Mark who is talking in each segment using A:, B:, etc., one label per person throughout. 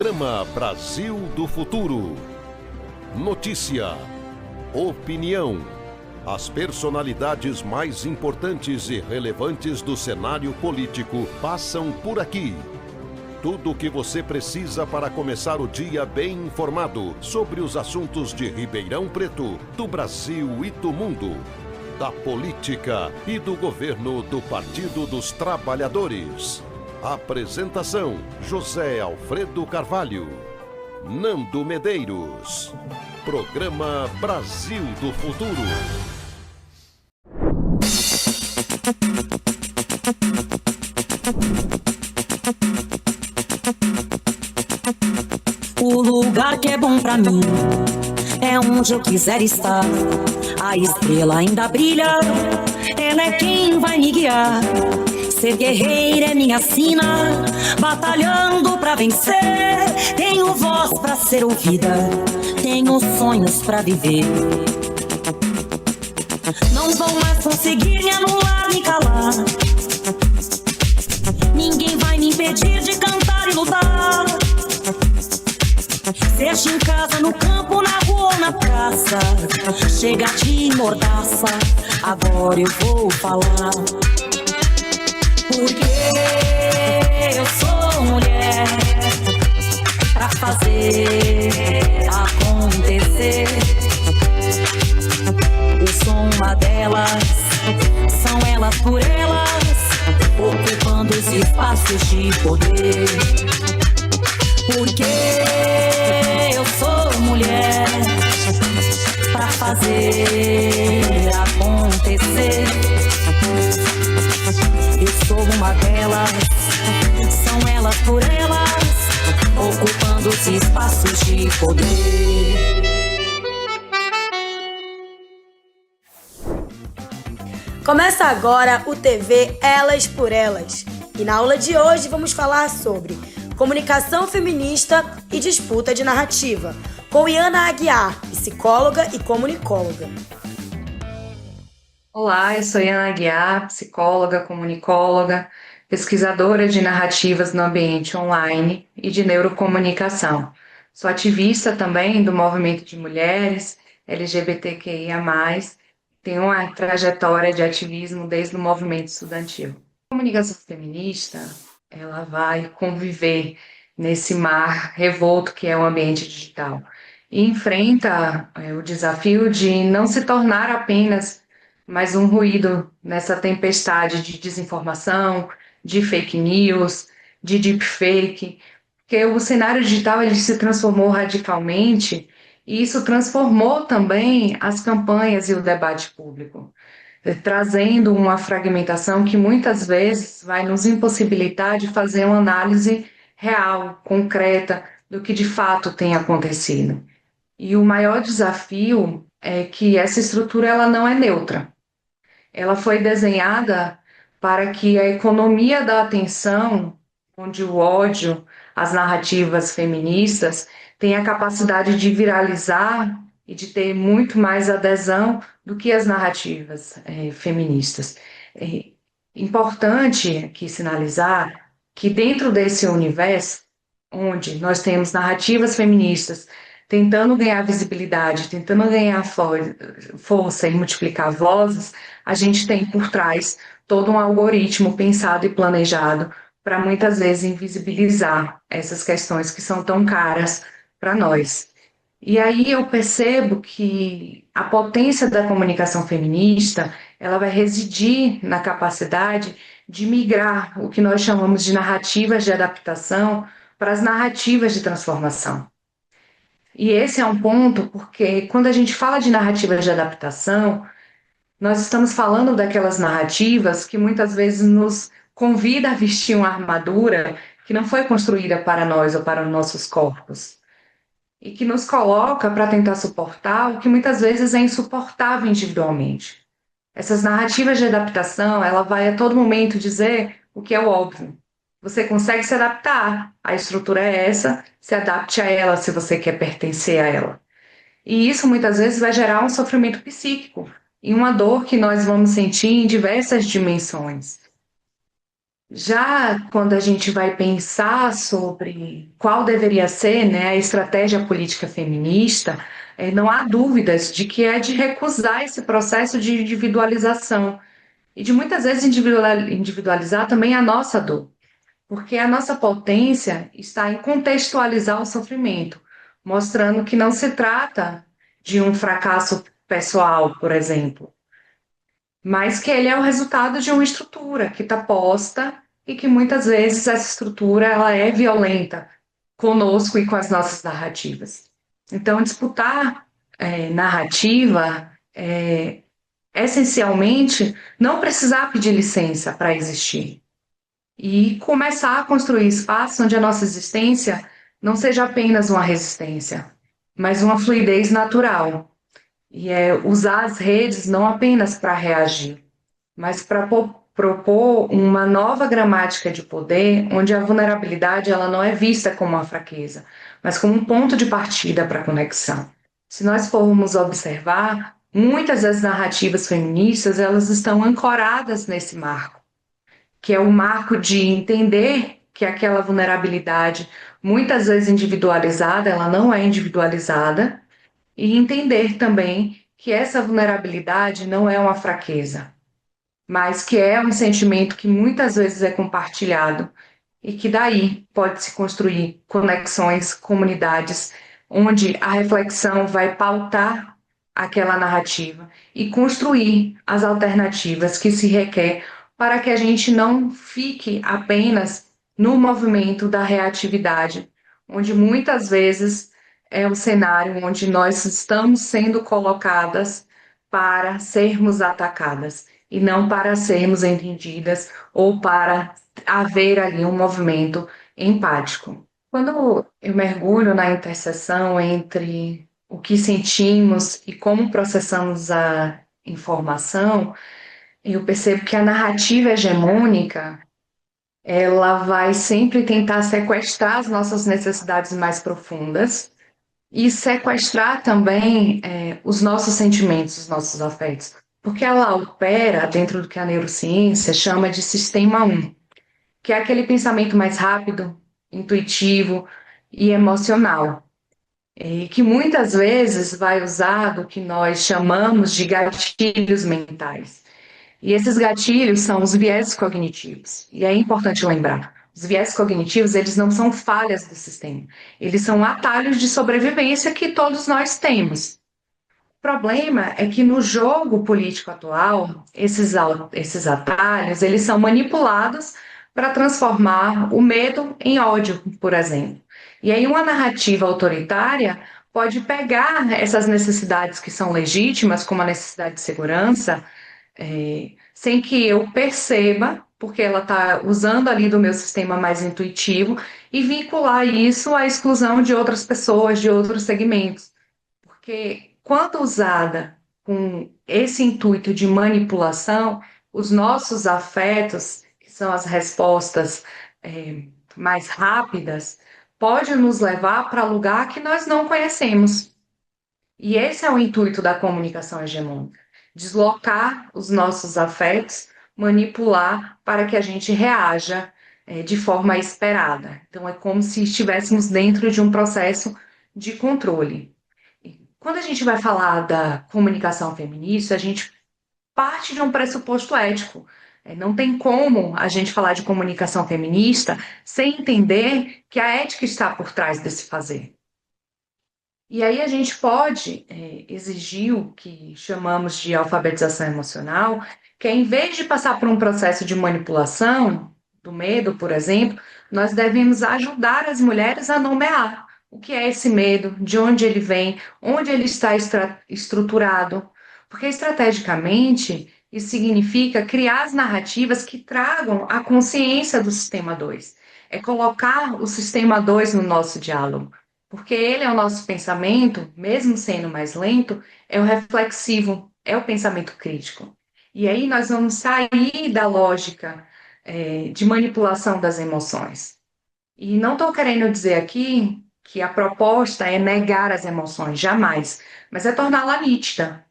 A: Programa Brasil do Futuro. Notícia, opinião, as personalidades mais importantes e relevantes do cenário político passam por aqui. Tudo o que você precisa para começar o dia bem informado sobre os assuntos de Ribeirão Preto, do Brasil e do mundo, da política e do governo do Partido dos Trabalhadores. Apresentação: José Alfredo Carvalho, Nando Medeiros. Programa Brasil do Futuro.
B: O lugar que é bom pra mim é onde eu quiser estar. A estrela ainda brilha, ela é quem vai me guiar. Ser guerreira é minha sina, batalhando pra vencer. Tenho voz pra ser ouvida, tenho sonhos pra viver. Não vão mais conseguir me anular, me calar. Ninguém vai me impedir de cantar e lutar. Seja em casa, no campo, na rua ou na praça, chega de mordaça, agora eu vou falar. Porque eu sou mulher pra fazer acontecer. Eu sou uma delas, são elas por elas, ocupando os espaços de poder. Porque eu sou mulher pra fazer acontecer. Eu sou uma delas, são elas por elas, ocupando os espaços de poder.
C: Começa agora o TV Elas por Elas. E na aula de hoje vamos falar sobre comunicação feminista e disputa de narrativa, com Iana Aguiar, psicóloga e comunicóloga.
D: Olá, eu sou Iana Aguiar, psicóloga, comunicóloga, pesquisadora de narrativas no ambiente online e de neurocomunicação. Sou ativista também do movimento de mulheres LGBTQIA+, tenho uma trajetória de ativismo desde o movimento estudantil. A comunicação feminista, ela vai conviver nesse mar revolto que é o ambiente digital e enfrenta o desafio de não se tornar apenas mais um ruído nessa tempestade de desinformação, de fake news, de deepfake, porque o cenário digital ele se transformou radicalmente e isso transformou também as campanhas e o debate público, trazendo uma fragmentação que muitas vezes vai nos impossibilitar de fazer uma análise real, concreta, do que de fato tem acontecido. E o maior desafio é que essa estrutura ela não é neutra. Ela foi desenhada para que a economia da atenção, onde o ódio, as narrativas feministas, tenha a capacidade de viralizar e de ter muito mais adesão do que as narrativas feministas. É importante aqui sinalizar que dentro desse universo, onde nós temos narrativas feministas tentando ganhar visibilidade, tentando ganhar força e multiplicar vozes, a gente tem por trás todo um algoritmo pensado e planejado para muitas vezes invisibilizar essas questões que são tão caras para nós. E aí eu percebo que a potência da comunicação feminista, ela vai residir na capacidade de migrar o que nós chamamos de narrativas de adaptação para as narrativas de transformação. E esse é um ponto porque quando a gente fala de narrativas de adaptação, nós estamos falando daquelas narrativas que muitas vezes nos convida a vestir uma armadura que não foi construída para nós ou para os nossos corpos. E que nos coloca para tentar suportar o que muitas vezes é insuportável individualmente. Essas narrativas de adaptação, ela vai a todo momento dizer o que é o óbvio. Você consegue se adaptar, a estrutura é essa, se adapte a ela se você quer pertencer a ela. E isso muitas vezes vai gerar um sofrimento psíquico e uma dor que nós vamos sentir em diversas dimensões. Já quando a gente vai pensar sobre qual deveria ser, né, a estratégia política feminista, não há dúvidas de que é de recusar esse processo de individualização e de muitas vezes individualizar também a nossa dor, porque a nossa potência está em contextualizar o sofrimento, mostrando que não se trata de um fracasso pessoal, por exemplo, mas que ele é o resultado de uma estrutura que está posta e que muitas vezes essa estrutura ela é violenta conosco e com as nossas narrativas. Então, disputar narrativa é essencialmente não precisar pedir licença para existir e começar a construir espaços onde a nossa existência não seja apenas uma resistência, mas uma fluidez natural. E é usar as redes não apenas para reagir, mas para propor uma nova gramática de poder, onde a vulnerabilidade ela não é vista como uma fraqueza, mas como um ponto de partida para a conexão. Se nós formos observar, muitas das narrativas feministas elas estão ancoradas nesse marco, que é o marco de entender que aquela vulnerabilidade, muitas vezes individualizada, ela não é individualizada, e entender também que essa vulnerabilidade não é uma fraqueza, mas que é um sentimento que muitas vezes é compartilhado e que daí pode se construir conexões, comunidades, onde a reflexão vai pautar aquela narrativa e construir as alternativas que se requer para que a gente não fique apenas no movimento da reatividade, onde muitas vezes é o cenário onde nós estamos sendo colocadas para sermos atacadas e não para sermos entendidas ou para haver ali um movimento empático. Quando eu mergulho na interseção entre o que sentimos e como processamos a informação, eu percebo que a narrativa hegemônica, ela vai sempre tentar sequestrar as nossas necessidades mais profundas e sequestrar também os nossos sentimentos, os nossos afetos, porque ela opera dentro do que a neurociência chama de sistema 1, que é aquele pensamento mais rápido, intuitivo e emocional, e que muitas vezes vai usar do que nós chamamos de gatilhos mentais. E esses gatilhos são os viés cognitivos. E é importante lembrar, os viés cognitivos, eles não são falhas do sistema, eles são atalhos de sobrevivência que todos nós temos. O problema é que no jogo político atual, esses atalhos, eles são manipulados para transformar o medo em ódio, por exemplo. E aí uma narrativa autoritária pode pegar essas necessidades que são legítimas, como a necessidade de segurança, sem que eu perceba, porque ela está usando ali do meu sistema mais intuitivo, e vincular isso à exclusão de outras pessoas, de outros segmentos. Porque quando usada com esse intuito de manipulação, os nossos afetos, que são as respostas mais rápidas, pode nos levar para lugar que nós não conhecemos. E esse é o intuito da comunicação hegemônica: deslocar os nossos afetos, manipular para que a gente reaja de forma esperada. Então, é como se estivéssemos dentro de um processo de controle. Quando a gente vai falar da comunicação feminista, a gente parte de um pressuposto ético. Não tem como a gente falar de comunicação feminista sem entender que a ética está por trás desse fazer. E aí a gente pode exigir o que chamamos de alfabetização emocional, que é, em vez de passar por um processo de manipulação do medo, por exemplo, nós devemos ajudar as mulheres a nomear o que é esse medo, de onde ele vem, onde ele está estruturado. Porque estrategicamente isso significa criar as narrativas que tragam a consciência do sistema 2. É colocar o sistema 2 no nosso diálogo. Porque ele é o nosso pensamento, mesmo sendo mais lento, é o reflexivo, é o pensamento crítico. E aí nós vamos sair da lógica de manipulação das emoções. E não estou querendo dizer aqui que a proposta é negar as emoções, jamais, mas é torná-la nítida.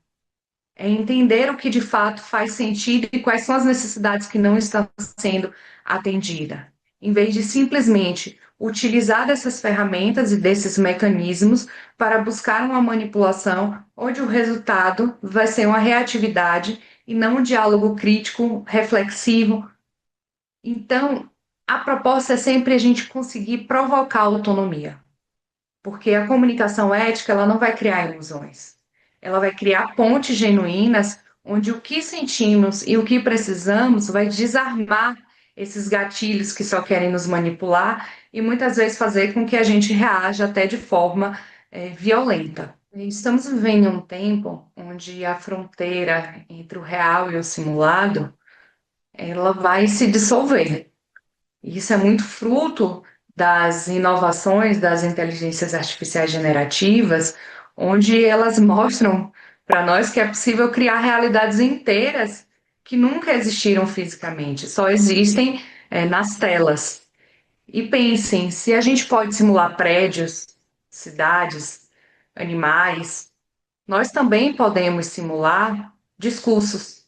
D: É entender o que de fato faz sentido e quais são as necessidades que não estão sendo atendida, em vez de simplesmente utilizar dessas ferramentas e desses mecanismos para buscar uma manipulação onde o resultado vai ser uma reatividade e não um diálogo crítico, reflexivo. Então, a proposta é sempre a gente conseguir provocar autonomia, porque a comunicação ética ela não vai criar ilusões, ela vai criar pontes genuínas onde o que sentimos e o que precisamos vai desarmar esses gatilhos que só querem nos manipular e muitas vezes fazer com que a gente reaja até de forma violenta. Estamos vivendo um tempo onde a fronteira entre o real e o simulado ela vai se dissolver. Isso é muito fruto das inovações das inteligências artificiais generativas, onde elas mostram para nós que é possível criar realidades inteiras que nunca existiram fisicamente, só existem nas telas. E pensem, se a gente pode simular prédios, cidades, animais, nós também podemos simular discursos.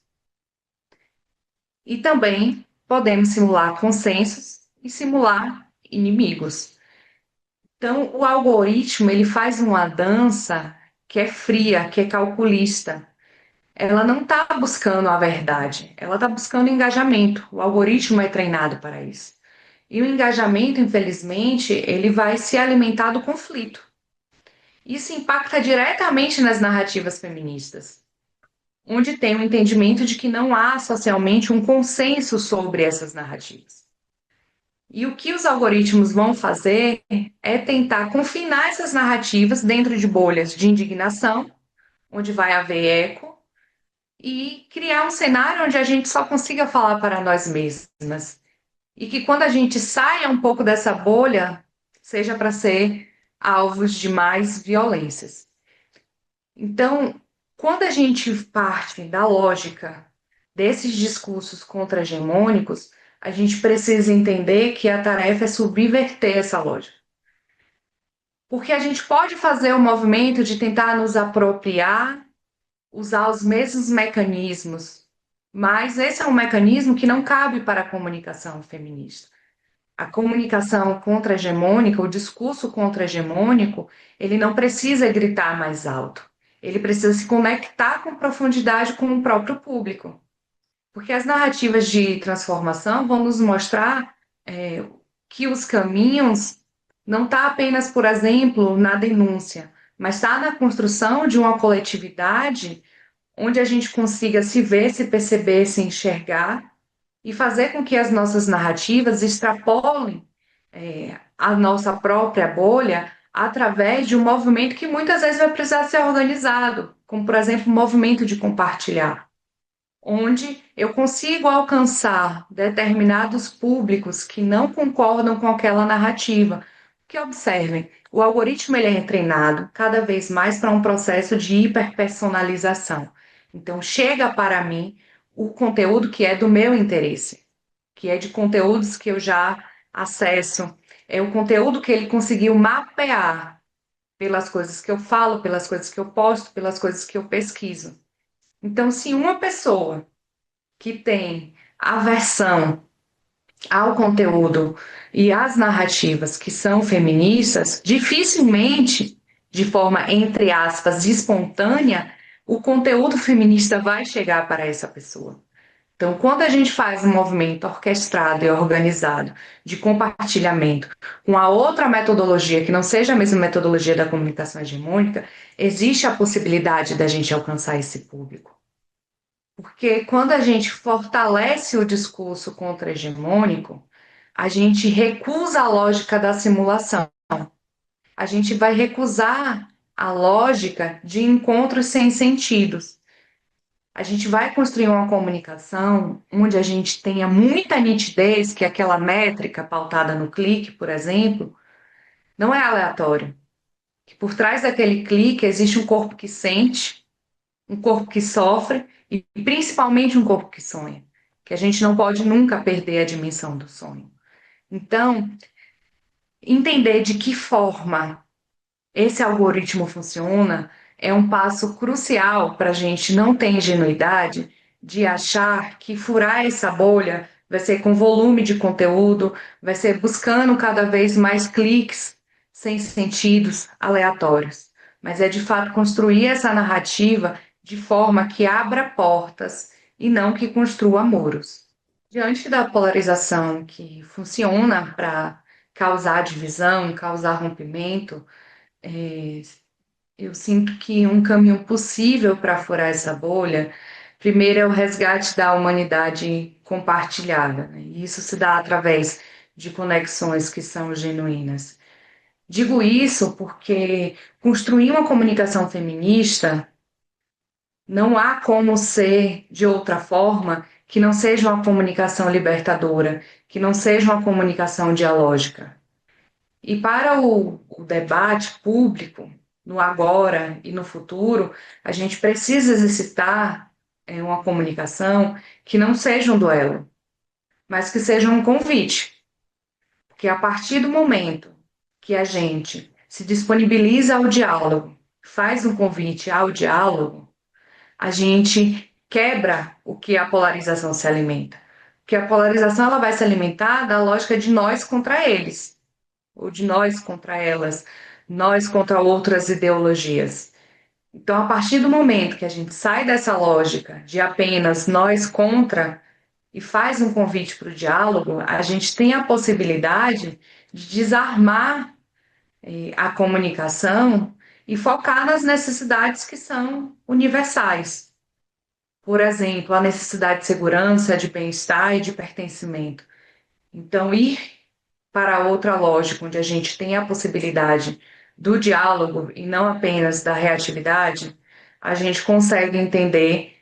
D: E também podemos simular consensos e simular inimigos. Então, o algoritmo ele faz uma dança que é fria, que é calculista. Ela não está buscando a verdade, ela está buscando engajamento. O algoritmo é treinado para isso. E o engajamento, infelizmente, ele vai se alimentar do conflito. Isso impacta diretamente nas narrativas feministas, onde tem o entendimento de que não há socialmente um consenso sobre essas narrativas. E o que os algoritmos vão fazer é tentar confinar essas narrativas dentro de bolhas de indignação, onde vai haver eco, e criar um cenário onde a gente só consiga falar para nós mesmas. E que quando a gente saia um pouco dessa bolha, seja para ser alvos de mais violências. Então, quando a gente parte da lógica desses discursos contra-hegemônicos, a gente precisa entender que a tarefa é subverter essa lógica. Porque a gente pode fazer o movimento de tentar nos apropriar, usar os mesmos mecanismos, mas esse é um mecanismo que não cabe para a comunicação feminista. A comunicação contra-hegemônica, o discurso contra-hegemônico, ele não precisa gritar mais alto. Ele precisa se conectar com profundidade com o próprio público. Porque as narrativas de transformação vão nos mostrar que os caminhos não está apenas, por exemplo, na denúncia, mas está na construção de uma coletividade onde a gente consiga se ver, se perceber, se enxergar e fazer com que as nossas narrativas extrapolem a nossa própria bolha através de um movimento que muitas vezes vai precisar ser organizado, como, por exemplo, o movimento de compartilhar, onde eu consigo alcançar determinados públicos que não concordam com aquela narrativa. Porque observem, o algoritmo ele é treinado cada vez mais para um processo de hiperpersonalização. Então, chega para mim o conteúdo que é do meu interesse, que é de conteúdos que eu já acesso, é o conteúdo que ele conseguiu mapear pelas coisas que eu falo, pelas coisas que eu posto, pelas coisas que eu pesquiso. Então, se uma pessoa que tem aversão ao conteúdo e às narrativas que são feministas, dificilmente, de forma, entre aspas, espontânea, o conteúdo feminista vai chegar para essa pessoa. Então, quando a gente faz um movimento orquestrado e organizado de compartilhamento com a outra metodologia, que não seja a mesma metodologia da comunicação hegemônica, existe a possibilidade da gente alcançar esse público. Porque quando a gente fortalece o discurso contra-hegemônico, a gente recusa a lógica da simulação. A gente vai recusar a lógica de encontros sem sentidos. A gente vai construir uma comunicação onde a gente tenha muita nitidez, que aquela métrica pautada no clique, por exemplo, não é aleatório. Que por trás daquele clique existe um corpo que sente, um corpo que sofre e principalmente um corpo que sonha. Que a gente não pode nunca perder a dimensão do sonho. Então, entender de que forma esse algoritmo funciona é um passo crucial para a gente não ter ingenuidade de achar que furar essa bolha vai ser com volume de conteúdo, vai ser buscando cada vez mais cliques sem sentidos aleatórios. Mas é de fato construir essa narrativa de forma que abra portas e não que construa muros. Diante da polarização que funciona para causar divisão, causar rompimento, eu sinto que um caminho possível para furar essa bolha, primeiro é o resgate da humanidade compartilhada, né? E isso se dá através de conexões que são genuínas. Digo isso porque construir uma comunicação feminista não há como ser de outra forma que não seja uma comunicação libertadora, que não seja uma comunicação dialógica. E para o debate público, no agora e no futuro, a gente precisa exercitar uma comunicação que não seja um duelo, mas que seja um convite. Porque a partir do momento que a gente se disponibiliza ao diálogo, faz um convite ao diálogo, a gente quebra o que a polarização se alimenta. Porque a polarização ela vai se alimentar da lógica de nós contra eles, ou de nós contra elas, nós contra outras ideologias. Então, a partir do momento que a gente sai dessa lógica de apenas nós contra e faz um convite para o diálogo, a gente tem a possibilidade de desarmar a comunicação e focar nas necessidades que são universais. Por exemplo, a necessidade de segurança, de bem-estar e de pertencimento. Então, ir para outra lógica, onde a gente tem a possibilidade do diálogo e não apenas da reatividade, a gente consegue entender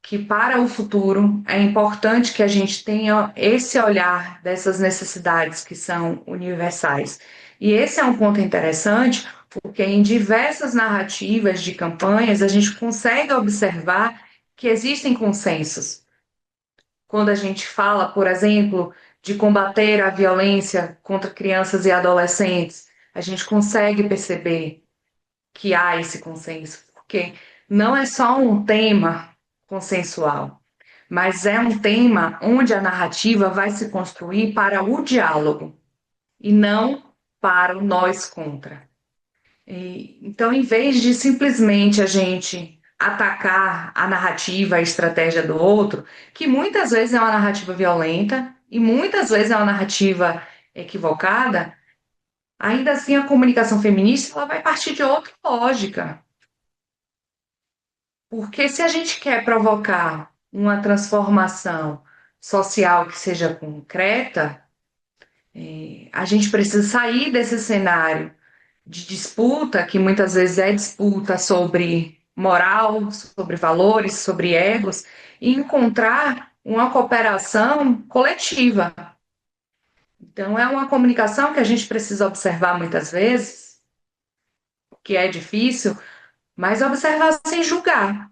D: que para o futuro é importante que a gente tenha esse olhar dessas necessidades que são universais. E esse é um ponto interessante, porque em diversas narrativas de campanhas a gente consegue observar que existem consensos. Quando a gente fala, por exemplo, de combater a violência contra crianças e adolescentes, a gente consegue perceber que há esse consenso, porque não é só um tema consensual, mas é um tema onde a narrativa vai se construir para o diálogo e não para o nós contra. Então, em vez de simplesmente a gente atacar a narrativa, a estratégia do outro, que muitas vezes é uma narrativa violenta e muitas vezes é uma narrativa equivocada, ainda assim a comunicação feminista ela vai partir de outra lógica. Porque se a gente quer provocar uma transformação social que seja concreta, a gente precisa sair desse cenário de disputa, que muitas vezes é disputa sobre moral, sobre valores, sobre egos, e encontrar uma cooperação coletiva. Então, é uma comunicação que a gente precisa observar muitas vezes, que é difícil, mas observar sem julgar.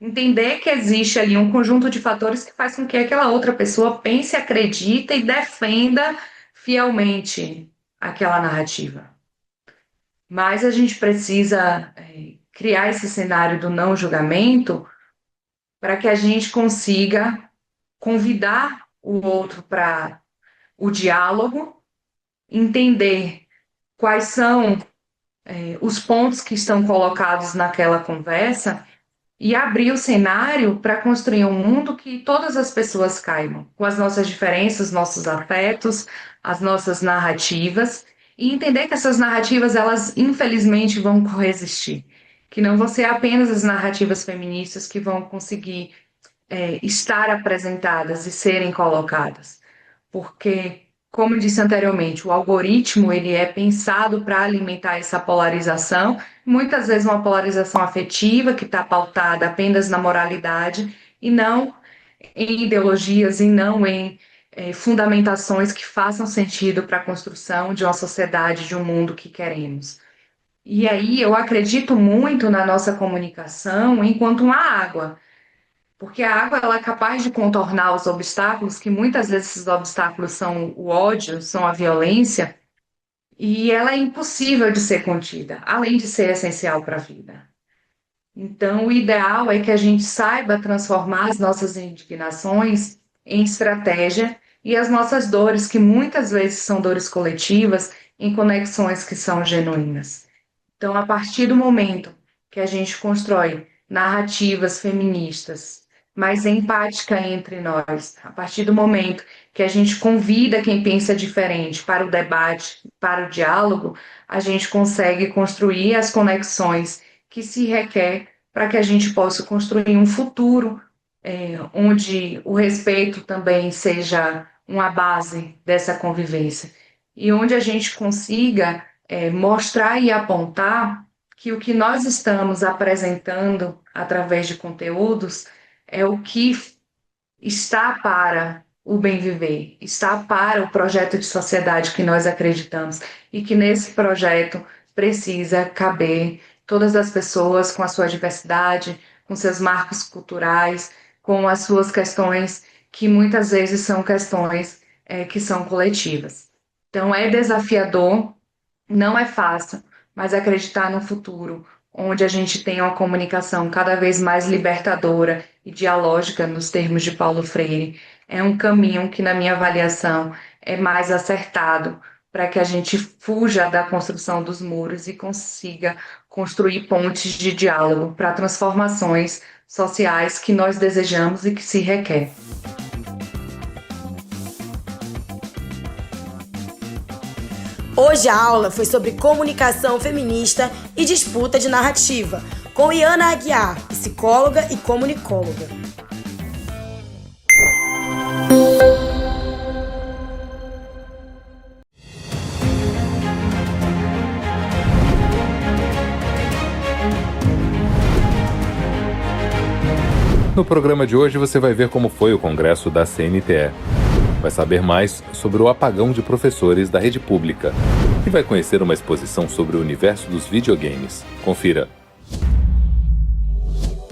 D: Entender que existe ali um conjunto de fatores que faz com que aquela outra pessoa pense, acredite e defenda fielmente aquela narrativa. Mas a gente precisa criar esse cenário do não julgamento para que a gente consiga convidar o outro para o diálogo, entender quais são os pontos que estão colocados naquela conversa e abrir o cenário para construir um mundo que todas as pessoas caibam, com as nossas diferenças, nossos afetos, as nossas narrativas, e entender que essas narrativas, elas infelizmente vão coexistir, que não vão ser apenas as narrativas feministas que vão conseguir estar apresentadas e serem colocadas, porque, como eu disse anteriormente, o algoritmo ele é pensado para alimentar essa polarização, muitas vezes uma polarização afetiva que está pautada apenas na moralidade e não em ideologias e não em fundamentações que façam sentido para a construção de uma sociedade, de um mundo que queremos. E aí eu acredito muito na nossa comunicação enquanto uma água, porque a água ela é capaz de contornar os obstáculos, que muitas vezes esses obstáculos são o ódio, são a violência, e ela é impossível de ser contida, além de ser essencial para a vida. Então, o ideal é que a gente saiba transformar as nossas indignações em estratégia e as nossas dores, que muitas vezes são dores coletivas, em conexões que são genuínas. Então, a partir do momento que a gente constrói narrativas feministas mais empáticas entre nós, a partir do momento que a gente convida quem pensa diferente para o debate, para o diálogo, a gente consegue construir as conexões que se requer para que a gente possa construir um futuro onde o respeito também seja uma base dessa convivência e onde a gente consiga mostrar e apontar que o que nós estamos apresentando através de conteúdos é o que está para o bem viver, está para o projeto de sociedade que nós acreditamos e que nesse projeto precisa caber todas as pessoas com a sua diversidade, com seus marcos culturais, com as suas questões que muitas vezes são questões que são coletivas. Então é desafiador, não é fácil, mas acreditar no futuro, onde a gente tem uma comunicação cada vez mais libertadora e dialógica, nos termos de Paulo Freire, é um caminho que, na minha avaliação, é mais acertado para que a gente fuja da construção dos muros e consiga construir pontes de diálogo para transformações sociais que nós desejamos e que se requer.
C: Hoje a aula foi sobre comunicação feminista e disputa de narrativa, com Iana Aguiar, psicóloga e comunicóloga.
E: No programa de hoje você vai ver como foi o congresso da CNTE. Vai saber mais sobre o apagão de professores da rede pública e vai conhecer uma exposição sobre o universo dos videogames. Confira.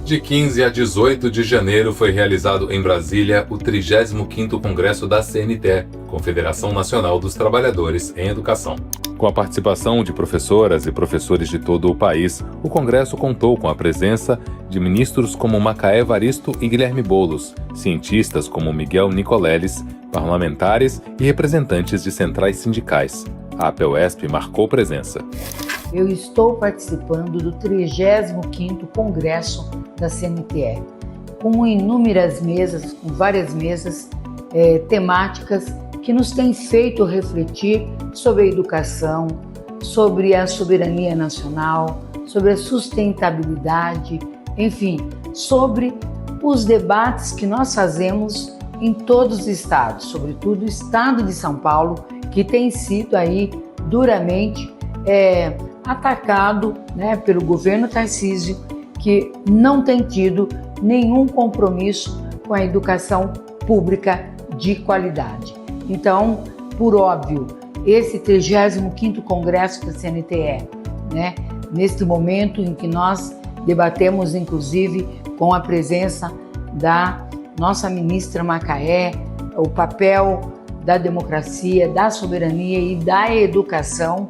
E: De 15 a 18 de janeiro foi realizado em Brasília o 35º Congresso da CNTE, Confederação Nacional dos Trabalhadores em Educação. Com a participação de professoras e professores de todo o país, o Congresso contou com a presença de ministros como Macaé Evaristo e Guilherme Boulos, cientistas como Miguel Nicoleles, parlamentares e representantes de centrais sindicais. A APUESP marcou presença.
F: Eu estou participando do 35º Congresso da CNTE, com inúmeras mesas, com várias mesas temáticas que nos têm feito refletir sobre a educação, sobre a soberania nacional, sobre a sustentabilidade, enfim, sobre os debates que nós fazemos em todos os estados, sobretudo o estado de São Paulo, que tem sido aí duramente atacado, pelo governo Tarcísio, que não tem tido nenhum compromisso com a educação pública de qualidade. Então, por óbvio, esse 35º Congresso da CNTE, neste momento em que nós debatemos, inclusive, com a presença da nossa ministra Macaé, o papel da democracia, da soberania e da educação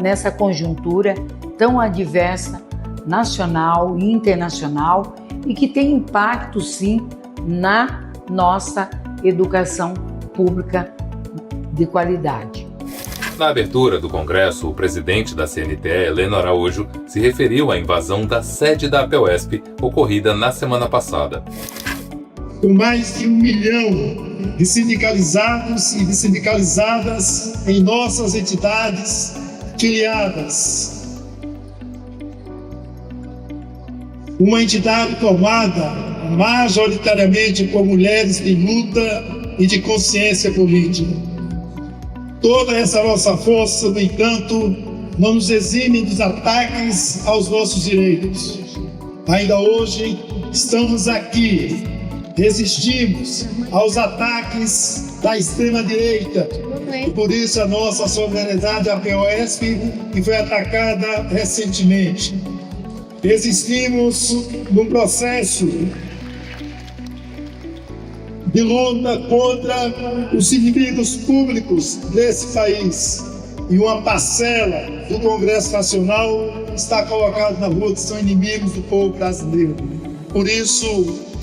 F: nessa conjuntura tão adversa, nacional e internacional, e que tem impacto, sim, na nossa educação pública de qualidade.
E: Na abertura do Congresso, o presidente da CNTE, Heleno Araújo, se referiu à invasão da sede da APUESP, ocorrida na semana passada.
G: Com mais de 1 milhão de sindicalizados e de sindicalizadas em nossas entidades filiadas. Uma entidade formada majoritariamente por mulheres de luta e de consciência política. Toda essa nossa força, no entanto, não nos exime dos ataques aos nossos direitos. Ainda hoje estamos aqui, resistimos aos ataques da extrema-direita. E por isso a nossa solidariedade à APUESP, que foi atacada recentemente. Existimos num processo de luta contra os inimigos públicos desse país. E uma parcela do Congresso Nacional está colocada na rua, que são inimigos do povo brasileiro. Por isso,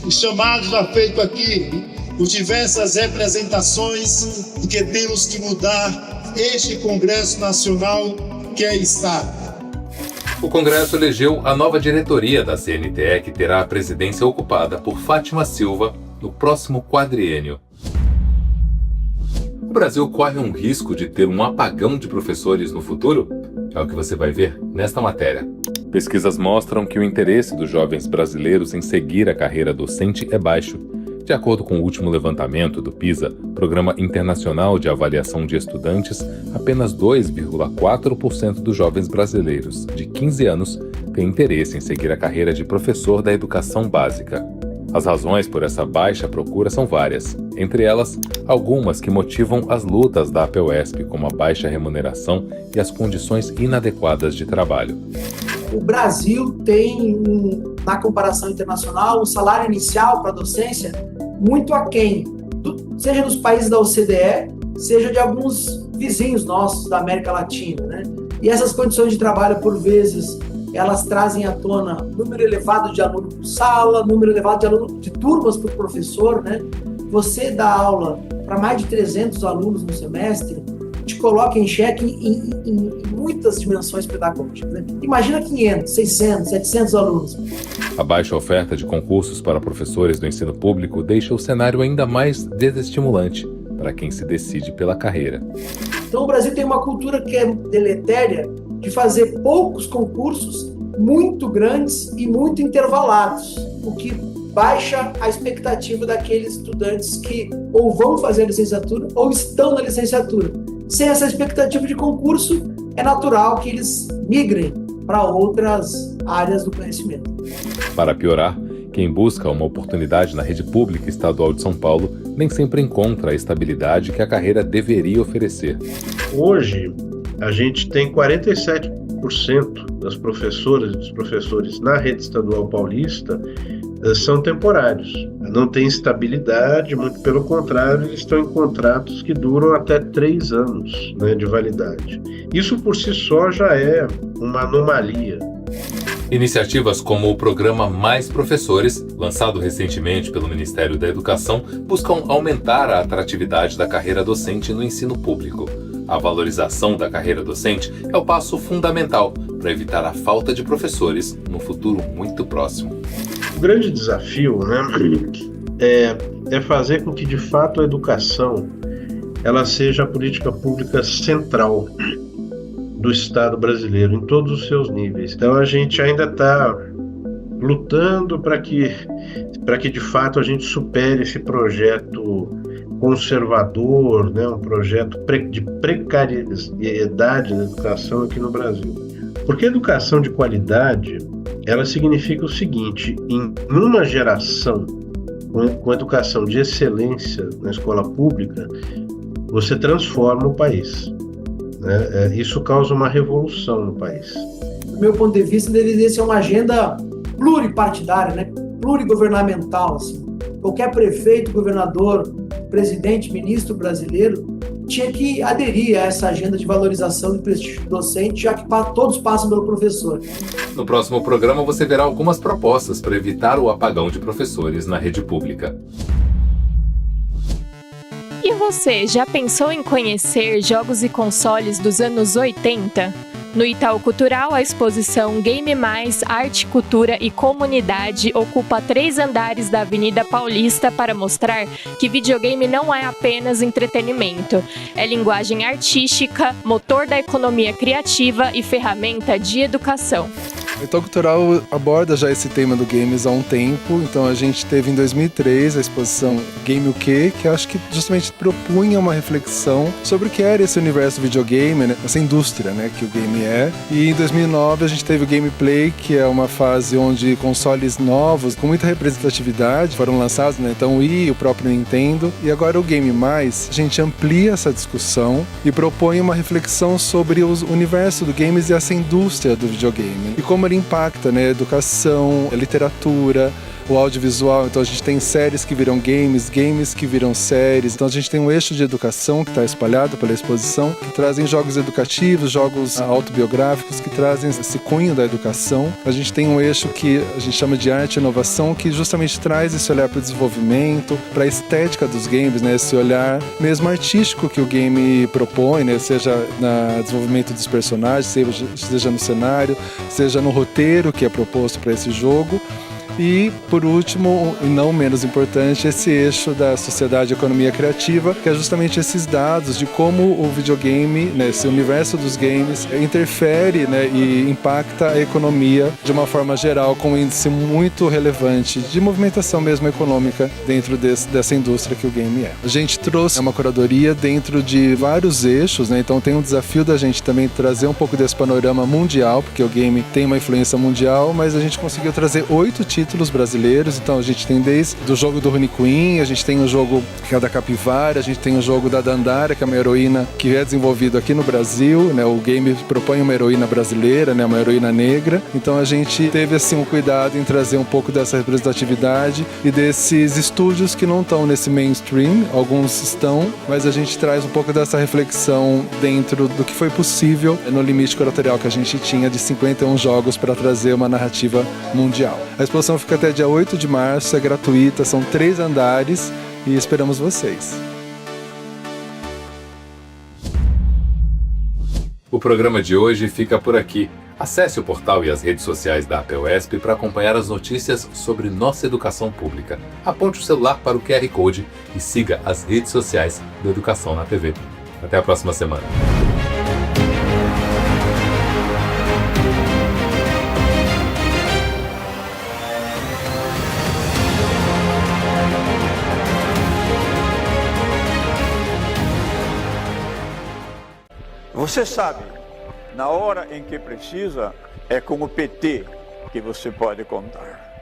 G: o chamado já feito aqui por diversas representações e que temos que mudar este Congresso Nacional que aí está.
E: O Congresso elegeu a nova diretoria da CNTE, que terá a presidência ocupada por Fátima Silva no próximo quadriênio. O Brasil corre um risco de ter um apagão de professores no futuro? É o que você vai ver nesta matéria. Pesquisas mostram que o interesse dos jovens brasileiros em seguir a carreira docente é baixo. De acordo com o último levantamento do PISA, Programa Internacional de Avaliação de Estudantes, apenas 2,4% dos jovens brasileiros de 15 anos têm interesse em seguir a carreira de professor da educação básica. As razões por essa baixa procura são várias, entre elas, algumas que motivam as lutas da APUESP, como a baixa remuneração e as condições inadequadas de trabalho.
H: O Brasil tem, na comparação internacional, um salário inicial para a docência muito aquém, seja dos países da OCDE, seja de alguns vizinhos nossos da América Latina, né? E essas condições de trabalho, por vezes, elas trazem à tona número elevado de aluno por sala, número elevado de turmas por professor, né? Você dá aula para mais de 300 alunos no semestre, te coloca em xeque em muitas dimensões pedagógicas, né? Imagina 500, 600, 700 alunos.
E: A baixa oferta de concursos para professores do ensino público deixa o cenário ainda mais desestimulante para quem se decide pela carreira.
H: Então o Brasil tem uma cultura que é deletéria de fazer poucos concursos muito grandes e muito intervalados, o que baixa a expectativa daqueles estudantes que ou vão fazer a licenciatura ou estão na licenciatura. Sem essa expectativa de concurso, é natural que eles migrem para outras áreas do conhecimento.
E: Para piorar, quem busca uma oportunidade na rede pública estadual de São Paulo nem sempre encontra a estabilidade que a carreira deveria oferecer.
I: Hoje, a gente tem 47% das professoras e dos professores na rede estadual paulista são temporários. Não tem estabilidade, muito pelo contrário, eles estão em contratos que duram até 3 anos, né, de validade. Isso por si só já é uma anomalia.
E: Iniciativas como o programa Mais Professores, lançado recentemente pelo Ministério da Educação, buscam aumentar a atratividade da carreira docente no ensino público. A valorização da carreira docente é o passo fundamental para evitar a falta de professores no futuro muito próximo.
I: O grande desafio, né, é fazer com que, de fato, a educação ela seja a política pública central do Estado brasileiro, em todos os seus níveis. Então, a gente ainda está lutando para que, de fato, a gente supere esse projeto conservador, né, um projeto de precariedade da educação aqui no Brasil. Porque a educação de qualidade, ela significa o seguinte: em uma geração com educação de excelência na escola pública, você transforma o país, né? Isso causa uma revolução no país.
H: Do meu ponto de vista, deveria ser uma agenda pluripartidária, né? Plurigovernamental, assim. Qualquer prefeito, governador, presidente, ministro brasileiro tinha que aderir a essa agenda de valorização do prestígio docente, já que todos passam pelo professor.
E: No próximo programa você verá algumas propostas para evitar o apagão de professores na rede pública.
J: E você, já pensou em conhecer jogos e consoles dos anos 80? No Itaú Cultural, a exposição Game Mais, Arte, Cultura e Comunidade ocupa 3 andares da Avenida Paulista para mostrar que videogame não é apenas entretenimento. É linguagem artística, motor da economia criativa e ferramenta de educação.
K: O Itaú Cultural aborda já esse tema do games há um tempo, então a gente teve em 2003 a exposição Game o Quê?, que acho que justamente propunha uma reflexão sobre o que era esse universo videogame, né? Essa indústria, né, que o game é. E em 2009 a gente teve o Gameplay, que é uma fase onde consoles novos, com muita representatividade, foram lançados, né? Então o Wii, o próprio Nintendo. E agora o Game Mais, a gente amplia essa discussão e propõe uma reflexão sobre o universo do games e essa indústria do videogame. E como ele impacta, né, a educação, a literatura, o audiovisual, então a gente tem séries que viram games, games que viram séries. Então a gente tem um eixo de educação que está espalhado pela exposição, que trazem jogos educativos, jogos autobiográficos, que trazem esse cunho da educação. A gente tem um eixo que a gente chama de arte e inovação, que justamente traz esse olhar para o desenvolvimento, para a estética dos games, né? Esse olhar mesmo artístico que o game propõe, né? Seja no desenvolvimento dos personagens, seja no cenário, seja no roteiro que é proposto para esse jogo. E, por último, e não menos importante, esse eixo da sociedade e economia criativa, que é justamente esses dados de como o videogame, né, esse universo dos games, interfere, né, e impacta a economia de uma forma geral, com um índice muito relevante de movimentação mesmo econômica dentro dessa indústria que o game é. A gente trouxe uma curadoria dentro de vários eixos, né, então tem um desafio da gente também trazer um pouco desse panorama mundial, porque o game tem uma influência mundial, mas a gente conseguiu trazer 8 títulos brasileiros. Então a gente tem desde o jogo do Rony Queen, a gente tem o jogo que é da Capivara, a gente tem o jogo da Dandara, que é uma heroína que é desenvolvido aqui no Brasil, né? O game propõe uma heroína brasileira, né? Uma heroína negra. Então a gente teve assim um cuidado em trazer um pouco dessa representatividade e desses estúdios que não estão nesse mainstream, alguns estão, mas a gente traz um pouco dessa reflexão dentro do que foi possível no limite curatorial que a gente tinha de 51 jogos para trazer uma narrativa mundial. A exposição fica até dia 8 de março, é gratuita, são 3 andares e esperamos vocês.
E: O programa de hoje fica por aqui. Acesse o portal e as redes sociais da APUESP para acompanhar as notícias sobre nossa educação pública. Aponte o celular para o QR Code e siga as redes sociais do Educação na TV. Até a próxima semana.
L: Você sabe, na hora em que precisa, é com o PT que você pode contar.